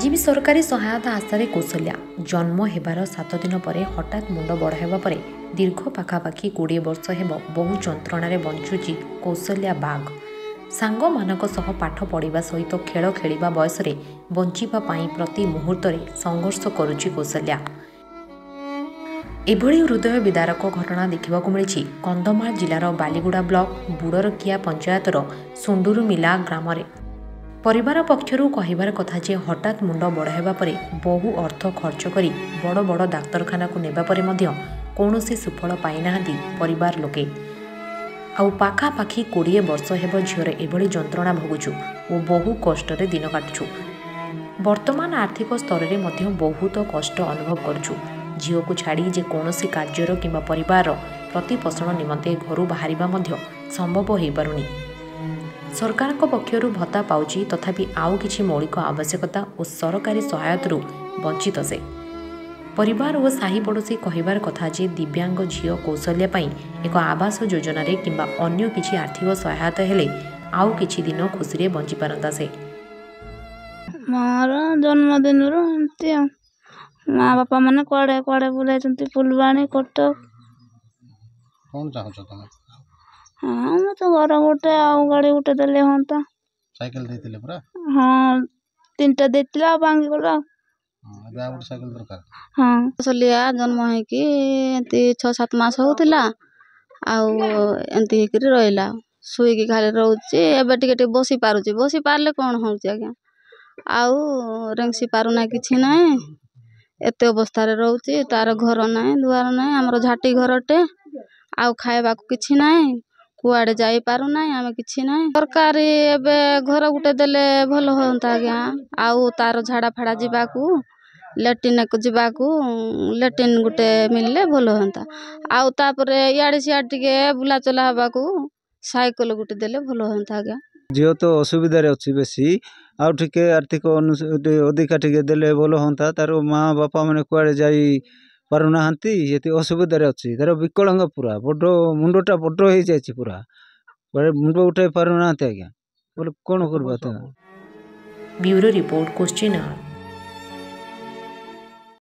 आज भी सरकारी सहायता आशारे कौशल्या जन्म हेबार 7 दिन पर हठात मुंड बड़ हेबा परे दीर्घ पाखापाखि 20 वर्ष हेब बहु जंत्रणा बंचुची कौशल्या बाघ। सांग मानक सह पाठ पढ़ा सहित खेल खेलिबा बयस रे बंचिबा पाई प्रति मुहूर्त संघर्ष करुची कौशल्या। एभली हृदय विदारक घटना देखा मिली कंधमाल जिलार बालीगुड़ा ब्लॉक बुड़रकिया पंचायतर सुंडुरुमिला ग्राम रे। परिवार पक्षरु कहिबार कथा जे हठात मुंड बड़ हेबा परे बहु अर्थ खर्च करी बड़ बड़ डाक्तरखाना को नेबा परे मध्य कौनसी सुफल पाई नाहांती परिवार लोके। आउ पाखापाखि 20 वर्ष हेब झीर एभली जंत्रणा भोगुछु और बहु कष्ट दिन काटुछु। वर्तमान आर्थिक स्तर में मध्य बहुत कष्ट अनुभव करुछु। झील को छाड़ी जे कौनसी कार्यर किंबा परिवार प्रतिपोषण निमंते घर बाहरिबा मध्य संभव हो पारुनी। सरकार पक्षरु भत्ता पाउची तथापि आउ किछि मौलिक आवश्यकता और सरकारी सहायतरू वंचित से। परिवार और साही पड़ोशी कहिबार कथा जे दिव्यांग झील कौशल्या पाई एक आवास योजना रे किंबा अन्य किछि आर्थिक सहायता हेले आउ किछि दिन खुशी रे बंची पारंता से। मारा जन्मदिन रो माँ बापा माने कुआड़े कुआड़े बुलाइछंती फुलबाणी कटक। कौन चाहछ तमे? हाँ मैं तो घर गोटे आउ गाड़ी गोटे देले होंता। साइकिल देतिले पूरा? हाँ 3टा देतिला भांगी गला। अब आ गोटे साइकिल दरकार। हाँ कौशल्या जन्म है कि एंती 6-7 मास होतिला आउ एंती हेकरी रहिला सुई की खाली रहउची। एबे टिके बसी पारले कोन होउची आज्ञा आउ रेंगसी पारु ना किछि नाही। एते अवस्था रे रहउची तार घर नाही दुआर नाही हमरो झाटी घरटे आउ खाइबा को किछि नाही कुआड़े जाई पारु नाही आमे किछि नाही। सरकारी एबे घर गुटे देले भलो होंता आज्ञा आउ तार झाड़ा फाड़ा जिबाकू लैट्रिन को जिबाकू लैट्रिन गुटे मिलले भलो होंता आउ तापरे याडी सियाड टिके बुला चला हबाकू साइकिल गुटे देले भलो होंता आज्ञा। जियो तो असुविधा रे अछि बेसी आउ टिके आर्थिक अधिका टिके देले भलो होंता। तार माँ बापा माने कुआड़े जाई पारु नाहांती एति असुविधा रे अछि। तार विकलांग पूरा बडो मुंडटा बडो हे जायछि पूरा मुंड उठाई पारु नाहांती आज्ञा बोले कोन करबा त। Bureau report question.